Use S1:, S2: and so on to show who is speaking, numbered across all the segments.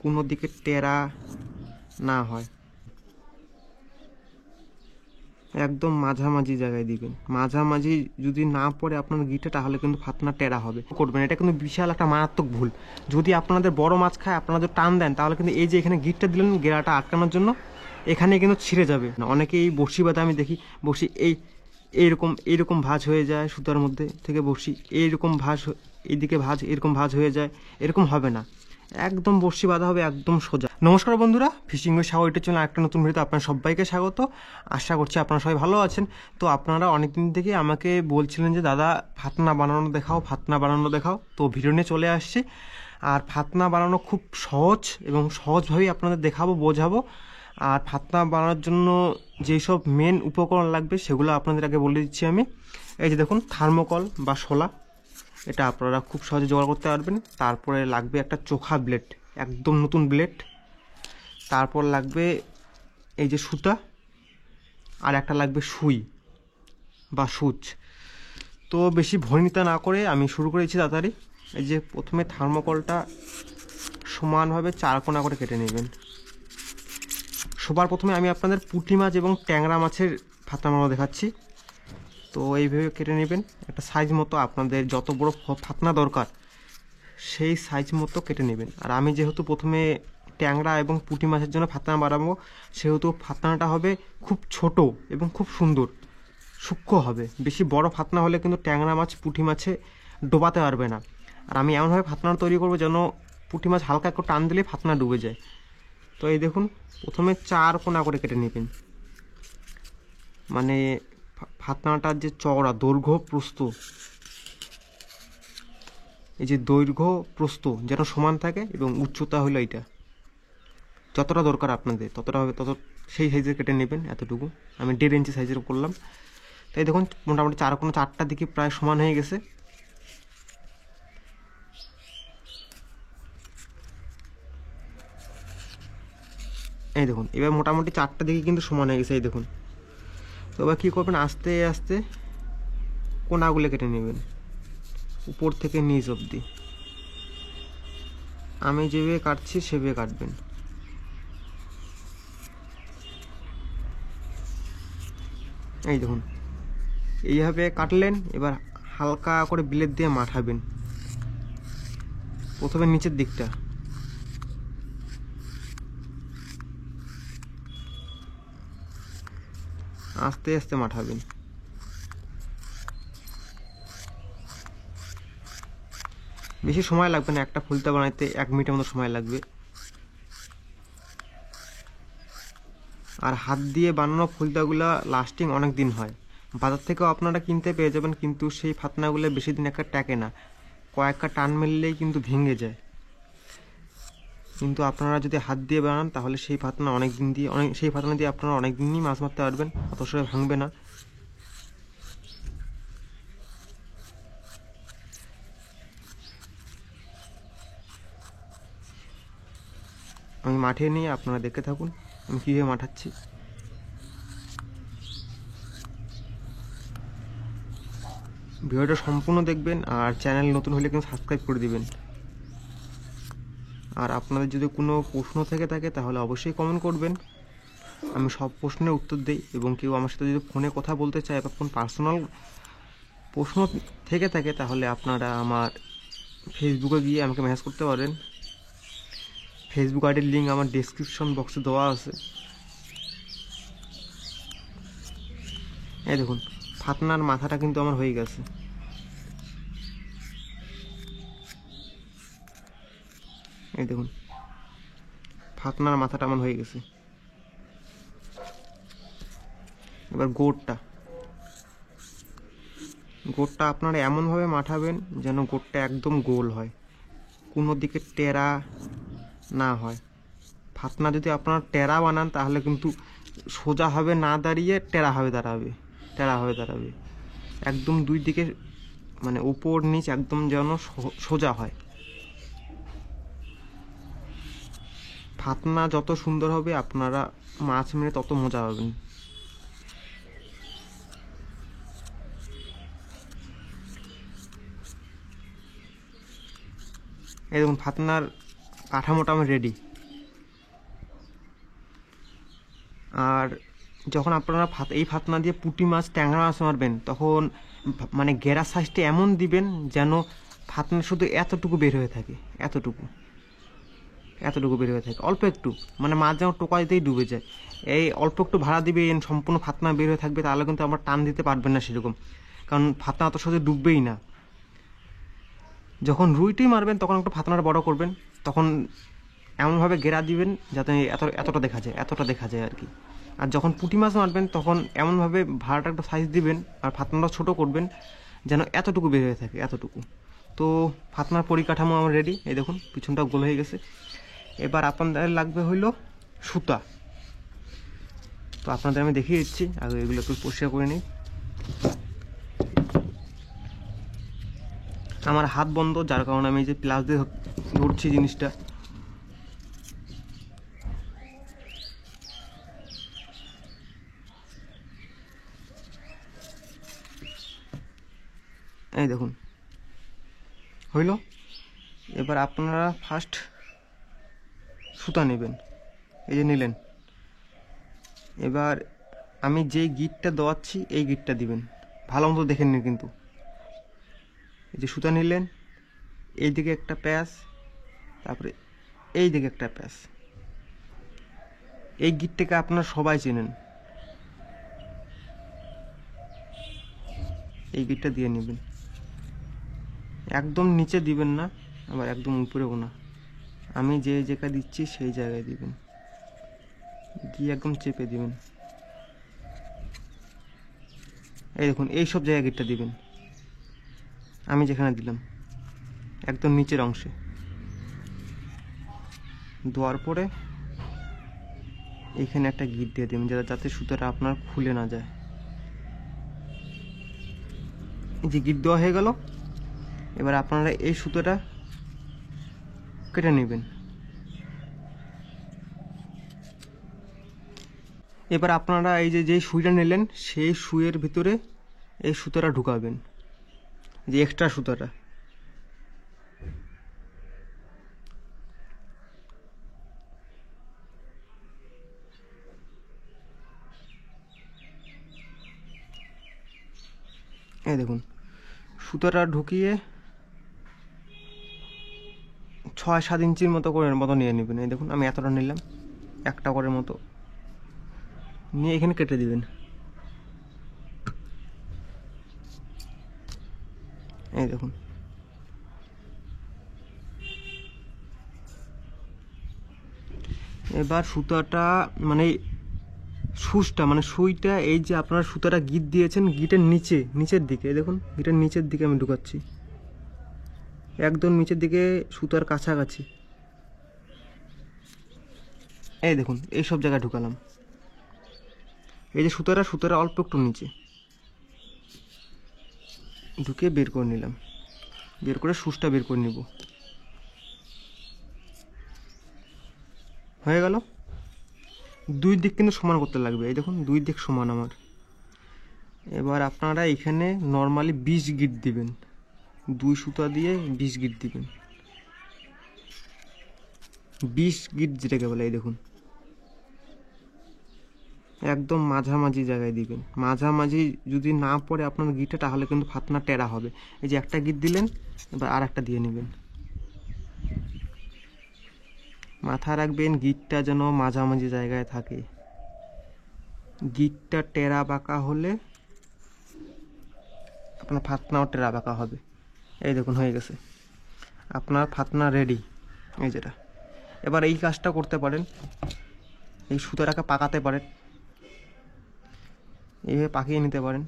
S1: কোনো দিকে টেরা না হয়, একদম মাঝামাঝি জায়গায় দিবেন। মাঝামাঝি যদি না পড়ে আপনার গিটে তাহলে কিন্তু ফাতনা টেরা হবে করবেন। এটা কিন্তু বিশাল একটা মারাত্মক ভুল। যদি আপনাদের বড় মাছ খায়, আপনারা যদি টান দেন তাহলে কিন্তু এই যে এখানে গিটটা দিলেন গেরাটা আটকানোর জন্য, এখানে কিন্তু ছিঁড়ে যাবে। অনেকে এই বড়শি বাদে আমি দেখি বড়শি এইরকম ভাঁজ হয়ে যায়, সুতার মধ্যে থেকে বড়শি এইরকম ভাঁজ, এইদিকে ভাঁজ, এরকম ভাঁজ হয়ে যায়। এরকম হবে না, একদম বড়শি বাঁধা হবে একদম সোজা। নমস্কার বন্ধুরা, ফিশিং উইথ সাগর ইউটিউব চ্যানেলে একটা নতুন ভিডিওতে আপনার সবাইকে স্বাগত। আশা করছি আপনারা সবাই ভালো আছেন। তো আপনারা অনেকদিন থেকে আমাকে বলছিলেন যে দাদা ফাতনা বানানো দেখাও, ফাতনা বানানো দেখাও। তো ভিডিও নিয়ে চলে আসছি। আর ফাতনা বানানো খুব সহজ এবং সহজভাবেই আপনাদের দেখাবো, বোঝাবো। আর ফাতনা বানানোর জন্য যেই সব মেন উপকরণ লাগবে সেগুলো আপনাদের আগে বলে দিচ্ছি আমি। এই যে দেখুন, থার্মোকল বা শোলা, এটা আপনারা খুব সহজে জোগাড় করতে পারবেন। তারপরে লাগবে একটা চোখা ব্লেড, একদম নতুন ব্লেড। তারপর লাগবে এই যে সুতা, আর একটা লাগবে সুই বা সুচ। তো বেশি ভনিতা না করে আমি শুরু করেছি তাড়াতাড়ি। এই যে প্রথমে থার্মোকলটা সমানভাবে 4 কোণা করে কেটে নেবেন। সবার প্রথমে আমি আপনাদের পুঁটি মাছ এবং ট্যাংরা মাছের ফাতনা বানানো দেখাচ্ছি। তো এইভাবে কেটে নেবেন একটা সাইজ মতো, আপনাদের যত বড় ফাতনা দরকার সেই সাইজ মতো কেটে নেবেন। আর আমি যেহেতু প্রথমে ট্যাংরা এবং পুঁটি মাছের জন্য ফাতনা বানাবো, সেহেতু ফাতনাটা হবে খুব ছোট এবং খুব সুন্দর, সূক্ষ্ম হবে। বেশি বড় ফাতনা হলে কিন্তু ট্যাংরা মাছ পুঁটি মাছে ডোবাতে পারবে না। আর আমি এমনভাবে ফাতনা তৈরি করবো যেন পুঁটি মাছ হালকা একটু টান দিলে ফাতনা ডুবে যায়। তো এই দেখুন, প্রথমে 4 কোণা করে কেটে নেবেন। মানে ফাতনাটার যে চওড়া, দৈর্ঘ্য প্রস্থ, এই যে দৈর্ঘ্য প্রস্থ যেন সমান থাকে এবং উচ্চতা হলো এইটা যতটা দরকার আপনাদের ততটা হবে, তত সেই সাইজের কেটে নেবেন। এতটুকু আমি 1.5 ইঞ্চি সাইজের করলাম। তাই দেখুন মোটামুটি 4 কোণা 4টার দিকে প্রায় সমান হয়ে গেছে। এই দেখুন এবার মোটামুটি 4টা দিকে কিন্তু সমান হয়ে গেছে। এই দেখুন, তো এবার কী করবেন, আস্তে আস্তে কোণাগুলো কেটে নেবেন উপর থেকে নিচ অবধি। আমি যেভাবে কাটছি সেভাবে কাটবেন। এই দেখুন এইভাবে কাটলেন। এবার হালকা করে ব্লেড দিয়ে মাঠাবেন প্রথমে নিচের দিকটা, আস্তে আস্তে মাঠাবেন। বেশি সময় লাগবে না, একটা ফুলতা বানাইতে 1 মিনিটের মতো সময় লাগবে। আর হাত দিয়ে বানানো ফুলতাগুলো লাস্টিং অনেক দিন হয়। বাজার থেকেও আপনারা কিনতে পেয়ে যাবেন, কিন্তু সেই ফাতনাগুলো বেশি দিন একটা টেকে না, কয়েকটা টান মেললেই কিন্তু ভেঙে যায়। কিন্তু আপনারা যদি হাত দিয়ে বানান তাহলে সেই ফাতনা সেই ফাতনা দিয়ে আপনারা অনেক দিনই মাছ মারতে পারবেন, অত সময় ভাঙবে না। আমি মাঠিয়ে নিয়ে আপনারা দেখতে থাকুন আমি কীভাবে মাঠাচ্ছি। ভিডিওটা সম্পূর্ণ দেখবেন, আর চ্যানেল নতুন হলে কিন্তু সাবস্ক্রাইব করে দিবেন। আর আপনাদের যদি কোনো প্রশ্ন থেকে থাকে তাহলে অবশ্যই কমেন্ট করবেন, আমি সব প্রশ্নের উত্তর দিই। এবং কেউ আমার সাথে যদি ফোনে কথা বলতে চায় বা কোনো পার্সোনাল প্রশ্ন থেকে থাকে তাহলে আপনারা আমার ফেসবুকে গিয়ে আমাকে মেসেজ করতে পারেন। ফেসবুক আইডির লিঙ্ক আমার ডেসক্রিপশন বক্সে দেওয়া আছে। এই দেখুন ফাতনার মাথাটা কিন্তু আমার হয়ে গেছে। এই দেখুন ফাতনার মাথাটা আমার হয়ে গেছে। এবার গোড়টা আপনারা এমনভাবে মাঠাবেন যেন গোড়টা একদম গোল হয়, কোনো দিকে টেরা না হয়। ফাতনা যদি আপনারা টেরা বানান তাহলে কিন্তু সোজা হবে না দাঁড়িয়ে, টেরা হয়ে দাঁড়াবে। একদম দুই দিকে মানে উপর নিচ একদম যেন সোজা হয়। ফাতনা যত সুন্দর হবে আপনারা মাছ মেরে তত মজা পাবেন। এই দেখুন ফাতনার কাঠামোটা আমার রেডি। আর যখন আপনারা এই ফাতনা দিয়ে পুঁটি মাছ ট্যাংরা মাছ মারবেন তখন মানে গেরার সাইজটা এমন দিবেন যেন ফাতনা শুধু এতটুকু বের হয়ে থাকে, এতটুকু বের হয়ে থাকে, অল্প একটু, মানে মাছ যেমন টোকাইতেই ডুবে যায়। এই অল্প একটু ভাড়া দিবেন, সম্পূর্ণ ফাতনা বের হয়ে থাকবে, তাহলে কিন্তু আমার টান দিতে পারবেন না সেরকম, কারণ ফাতনা অত সহজে ডুববেই না। যখন রুইটি মারবেন তখন একটু ফাতনাটা বড় করবেন, তখন এমনভাবে গেরা দিবেন যাতে এতটা দেখা যায় আর কি। আর যখন পুঁটি মাছ মারবেন তখন এমনভাবে ভাড়াটা একটু সাইজ দিবেন আর ফাতনাটা ছোটো করবেন যেন এতটুকু বের হয়ে থাকে, এতটুকু। তো ফাতনার পরিকাঠামো আমার রেডি, এই দেখুন পিছনটা গোল হয়ে গেছে। এবার আপনাদের লাগবে হইল সুতা। তো আপনাদের আমি দেখিয়ে দিচ্ছি, আগে এগুলো একটু পরিষ্কার করে নিই। আমার হাত বন্ধ, যার কারণে আমি যে প্লাস দিয়ে ধরছি জিনিসটা। এই দেখুন হইল। এবার আপনারা ফার্স্ট সুতা নেবেন, এই যে নিলেন। এবার আমি যেই গিটটা দেওয়াচ্ছি এই গিটটা দিবেন, ভালো মতো দেখে নিন কিন্তু। এই যে সুতা নিলেন, এই দিকে একটা প্যাঁচ, তারপরে এই দিকে একটা প্যাঁচ। এই গিটটাকে আপনারা সবাই চেনেন, এই গিটটা দিয়ে নেবেন। একদম নিচে দিবেন না, আবার একদম উপরেও না, আমি যে জায়গায় দিচ্ছি সেই জায়গায় দিবেন, দিয়ে একদম চেপে দিবেন। এই দেখুন এই সব জায়গায় গিটটা দিবেন, আমি যেখানে দিলাম একদম নিচের অংশে দেওয়ার পরে এইখানে একটা গিট দিয়ে দিবেন যাতে সুতোটা আপনার খুলে না যায়। এই যে গিট দেওয়া হয়ে গেল। এবার আপনারা এই সুতোটা কেটে নেবেন। এবার আপনারা এই যে সুইটা নিলেন সেই সুইয়ের ভিতরে এই সুতোটা ঢুকাবেন, যে এক্সট্রা সুতোটা। এই দেখুন সুতোটা ঢুকিয়ে 6-7 ইঞ্চির মতো নিয়ে নেবেন। এই দেখুন আমি এতটা নিলাম, একটা করে মতো নিয়ে এখানে কেটে দিবেন। এই দেখুন এবার সুতাটা মানে সুইটা, এই যে আপনারা সুতাটা গিট দিয়েছেন গিটের নিচের দিকে, দেখুন গিটের নিচের দিকে আমি ঢুকাচ্ছি, একদম নিচের দিকে সুতার কাছাকাছি। এই দেখুন এই সব জায়গায় ঢুকালাম। এই যে সুতারা অল্প একটু নিচে ঢুকে বের করে নিলাম, বের করে সুচটা বের করে নিব। হয়ে গেল। দুই দিক কিন্তু সমান করতে লাগবে, এই দেখুন দুই দিক সমান আমার। এবার আপনারা এখানে নর্মালি 20 গিট দিবেন, 2 সুতা দিয়ে 20 গিট দিবেন, 20 গিট যেটাকে বলে। এই দেখুন একদম মাঝামাঝি জায়গায় দিবেন, মাঝামাঝি যদি না পড়ে আপনার গিটে তাহলে কিন্তু ফাতনা টেরা হবে। এই যে একটা গিট দিলেন, এবার আর একটা দিয়ে নেবেন। মাথায় রাখবেন গিটটা যেন মাঝামাঝি জায়গায় থাকে, গিটটা টেরা বাঁকা হলে আপনার ফাতনাও টেরা বাঁকা হবে। এই দেখুন হয়ে গেছে আপনার ফাতনা রেডি, এই যেটা। এবার এই কাজটা করতে পারেন, এই সুতোটাকে পাকাতে পারেন, এইভাবে পাকিয়ে নিতে পারেন।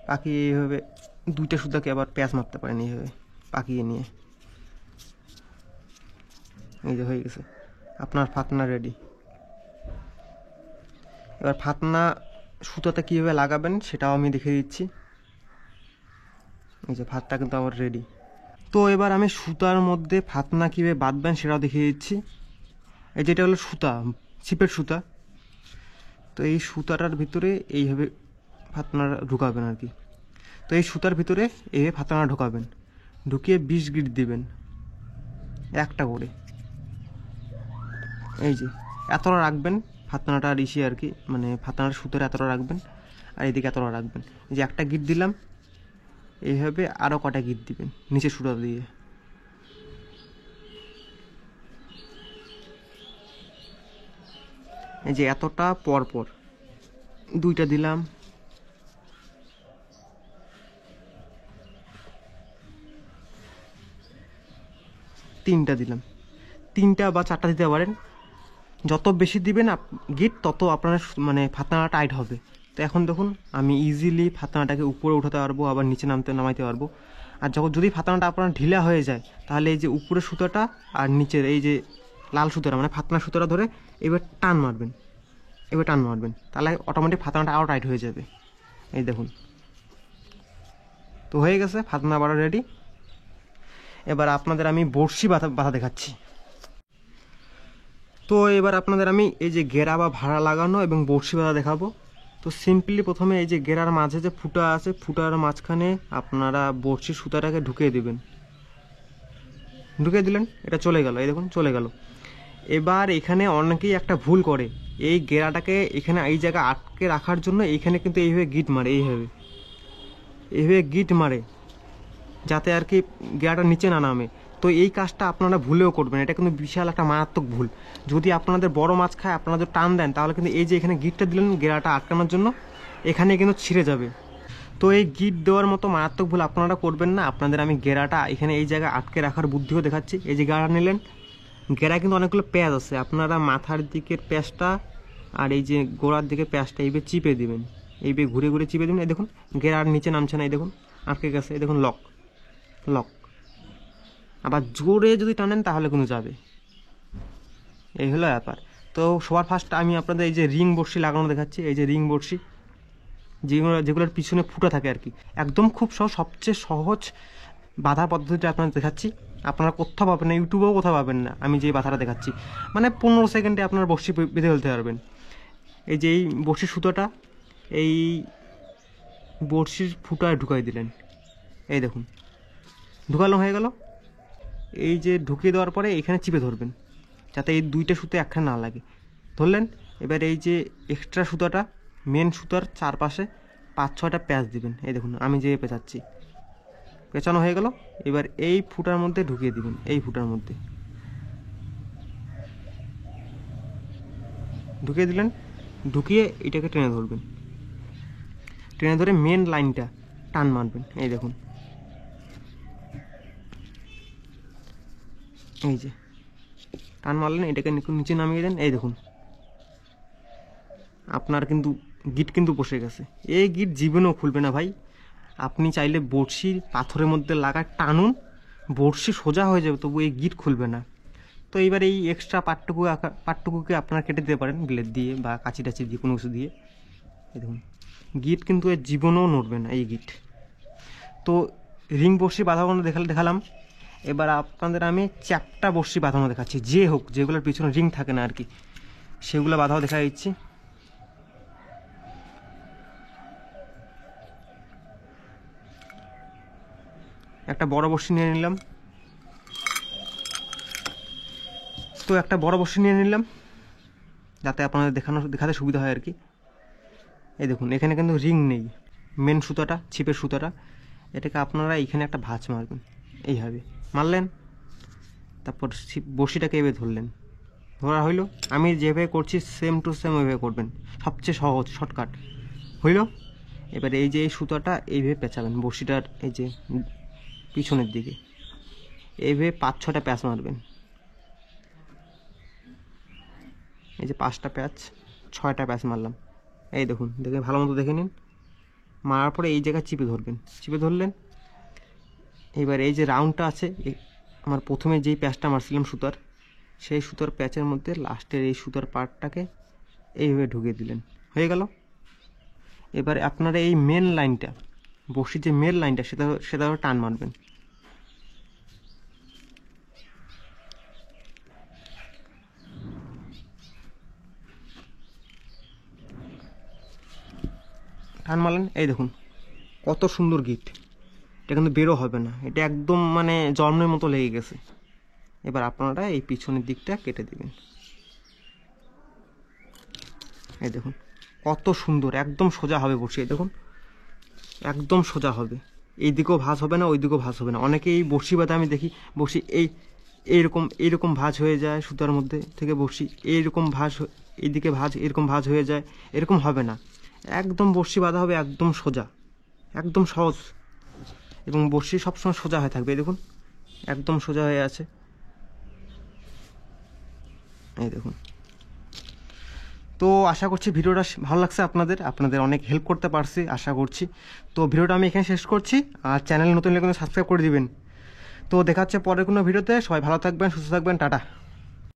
S1: পাকিয়ে এইভাবে 2টা সুতাকে আবার প্যাঁচ মারতে পারেন, এইভাবে পাকিয়ে নিয়ে। এই যে হয়ে গেছে আপনার ফাতনা রেডি। এবার ফাতনা সুতোতে কীভাবে লাগাবেন সেটাও আমি দেখিয়ে দিচ্ছি। এই যে ফাতটা কিন্তু আমার রেডি। তো এবার আমি সুতার মধ্যে ফাতনা কীভাবে বাঁধবেন সেটাও দেখিয়ে দিচ্ছি। এই যেটা হলো সুতা, ছিপের সুতা। তো এই সুতাটার ভিতরে এইভাবে ফাতনা ঢুকাবেন আর কি। তো এই সুতার ভিতরে এইভাবে ফাতনা ঢোকাবেন, ঢুকিয়ে 20 গিট দিবেন একটা করে। এই যে এতটা রাখবেন ফাতনাটা ঋষি আর কি, মানে ফাতনাটা সুতোর এতটা রাখবেন, আর এদিকে এতটা রাখবেন। এই যে একটা গিট দিলাম, এইভাবে আরও কটা গিট দিবেন নিচে সুতো দিয়ে। এই যে এতটা পর পর 2টা দিলাম, 3টা দিলাম, 3টা বা 4টা দিতে পারেন। যত বেশি দিবেন গিট তত আপনার মানে ফাতনাটা টাইট হবে। তো এখন দেখুন আমি ইজিলি ফাতনাটাকে উপরে উঠাতে পারবো, আবার নিচে নামাইতে পারবো। আর যদি ফাতনাটা আপনার ঢিলা হয়ে যায়, তাহলে এই যে উপরের সুতোটা আর নিচের এই যে লাল সুতোটা মানে ফাতনা সুতোটা ধরে এবার টান মারবেন, তাহলে অটোমেটিক ফাতনাটা আরও টাইট হয়ে যাবে। এই দেখুন তো হয়ে গেছে ফাতনা বাড়া রেডি। এবার আপনাদের আমি বড়শি বাঁধা দেখাচ্ছি। তো এবার আপনাদের আমি এই যে গেরা বা ভাড়া লাগানো এবং বড়শি বাঁধা দেখাবো। তো সিম্পলি প্রথমে এই যে গেরার মাঝে যে ফুটা আছে, ফুটার মাঝখানে আপনারা বড়শির সুতাটাকে ঢুকিয়ে দিবেন। ঢুকিয়ে দিলেন, এটা চলে গেল, এই দেখুন চলে গেল। এবার এখানে অনেকেই একটা ভুল করে, এই গেরাটাকে এখানে এই জায়গা আটকে রাখার জন্য এইখানে কিন্তু এইভাবে গিট মারে, এইভাবে গিট মারে যাতে আর কি গেরাটা নিচে না নামে। তো এই কাজটা আপনারা ভুলেও করবেন, এটা কিন্তু বিশাল একটা মারাত্মক ভুল। যদি আপনাদের বড় মাছ খায়, আপনারা যদি টান দেন, তাহলে কিন্তু এই যে এখানে গিটটা দিলেন গেরাটা আটকানোর জন্য, এখানে কিন্তু ছিঁড়ে যাবে। তো এই গিট দেওয়ার মতো মারাত্মক ভুল আপনারা করবেন না। আপনাদের আমি গেরাটা এখানে এই জায়গায় আটকে রাখার বুদ্ধিও দেখাচ্ছি। এই যে গেরা নিলেন, গেরা কিন্তু অনেকগুলো প্যাঁচ আছে, আপনারা মাথার দিকের প্যাঁচটা আর এই যে গোড়ার দিকের প্যাঁচটা এইভাবে চিপে দিবেন, এইভাবে ঘুরে ঘুরে চিপে দিবেন। এই দেখুন গেরার নিচে নামছে না, এই দেখুন আটকে গেছে, এই দেখুন লক। আবার জোরে যদি টানেন তাহলে কিন্তু যাবে। এই হলো ব্যাপার। তো সবার ফার্স্ট আমি আপনাদের এই যে রিং বড়শি লাগানো দেখাচ্ছি। এই যে রিং বড়শি যেগুলোর পিছনে ফুটা থাকে আর কি, একদম খুব সবচেয়ে সহজ বাঁধার পদ্ধতিটা আপনাদের দেখাচ্ছি। আপনারা কোথাও পাবেন না, ইউটিউবেও কোথাও পাবেন না। আমি যে বাঁধাটা দেখাচ্ছি মানে 15 সেকেন্ডে আপনার বড়শি বেঁধে ফেলতে পারবেন। এই যে এই বড়শির সুতোটা এই বড়শির ফুটায় ঢুকাই দিলেন, এই দেখুন ঢুকানো হয়ে গেল। এই যে ঢুকিয়ে দেওয়ার পরে এখানে চিপে ধরবেন যাতে এই 2টা সুতো একখানে না লাগে। ধরলেন, এবার এই যে এক্সট্রা সুতোটা মেন সুতার চারপাশে 5-6টা প্যাঁচ দিবেন। এই দেখুন আমি যে পেঁচাচ্ছি, পেঁচানো হয়ে গেল। এবার এই ফুটার মধ্যে ঢুকিয়ে দিবেন, এই ফুটার মধ্যে ঢুকিয়ে দিলেন। ঢুকিয়ে এটাকে টেনে ধরবেন, টেনে ধরে মেন লাইনটা টান মারবেন। এই দেখুন এই যে টান মারলেন, এটাকে নিচে নামিয়ে দেন। এই দেখুন আপনার কিন্তু গিট কিন্তু বসে গেছে। এই গিট জীবনেও খুলবে না ভাই। আপনি চাইলে বড়শি পাথরের মধ্যে লাগায় টানুন, বড়শি সোজা হয়ে যাবে, তবু এই গিট খুলবে না। তো এইবার এই এক্সট্রা পার্টটুকুকে আপনারা কেটে দিতে পারেন ব্লেড দিয়ে বা কাঁচি টাচি দিয়ে, কোনো কিছু দিয়ে। এই দেখুন গিট কিন্তু এর জীবনেও নড়বে না এই গিট। তো রিং বড়শি বাঁধানো দেখালাম। এবার আপনাদের আমি চ্যাপটা বড়শি বাঁধানো দেখাচ্ছি, যে হোক যেগুলোর পিছনে রিং থাকে না আর কি, সেগুলো বাঁধাও দেখা দিচ্ছি। একটা বড় বড়শি নিয়ে নিলাম। তো একটা বড় বড়শি নিয়ে নিলাম যাতে আপনাদের দেখাতে সুবিধা হয় আর কি। এই দেখুন এখানে কিন্তু রিং নেই, মেন সুতাটা ছিপের সুতাটা, এটাকে আপনারা এইখানে একটা ভাঁজ মারবেন, এইভাবে মারলেন। তারপর বড়শিটাকে এভাবে ধরলেন, ধরা হইলো। আমি যেভাবে করছি সেম টু সেম ওইভাবে করবেন, সবচেয়ে সহজ শর্টকাট হইল। এবার এই যে এই সুতাটা এইভাবে পেঁচাবেন বড়শিটার এই যে পিছনের দিকে, এইভাবে 5-6টা প্যাঁচ মারবেন। এই যে 5টা প্যাঁচ, 6টা প্যাঁচ মারলাম। এই দেখুন দেখে ভালো মতো দেখে নিন। মারার পরে এই জায়গায় চিপে ধরবেন, চিপে ধরলেন। এবার এই যে রাউন্ডটা আছে, আমার প্রথমে যেই প্যাঁচটা মারছিলাম সুতার, সেই সুতার প্যাঁচের মধ্যে লাস্টের এই সুতার পার্টটাকে এইভাবে ঢুকিয়ে দিলেন, হয়ে গেল। এবারে আপনারা এই মেন লাইনটা, বড়শির যে মেন লাইনটা সেটা টান মারবেন। টান মারলেন, এই দেখুন কত সুন্দর গিট। এটা কিন্তু বেরো হবে না, এটা একদম মানে জন্মের মতো লেগে গেছে। এবার আপনারা এই পিছনের দিকটা কেটে দিবেন। এই দেখুন কত সুন্দর, একদম সোজা হবে বড়শি। এই দেখুন একদম সোজা হবে, এই দিকেও ভাঁজ হবে না, ওই দিকেও ভাঁজ হবে না। অনেকে এই বড়শি বাদে আমি দেখি বড়শি এইরকম ভাঁজ হয়ে যায়, সুতার মধ্যে থেকে বড়শি এইরকম ভাঁজ, এইদিকে ভাঁজ, এরকম ভাঁজ হয়ে যায়। এরকম হবে না, একদম বড়শি বাঁধা হবে একদম সোজা, একদম সহজ, এবং বড়শি সবসময় সোজা হয়ে থাকবে। এই দেখুন একদম সোজা হয়ে আছে। এই দেখুন। তো আশা করছি ভিডিওটা ভালো লাগছে আপনাদের অনেক হেল্প করতে পারছি আশা করছি। তো ভিডিওটা আমি এখানে শেষ করছি, আর চ্যানেল নতুন হলে কিন্তু সাবস্ক্রাইব করে দিবেন। তো দেখা হচ্ছে পরের কোনো ভিডিওতে। সবাই ভালো থাকবেন, সুস্থ থাকবেন, টাটা।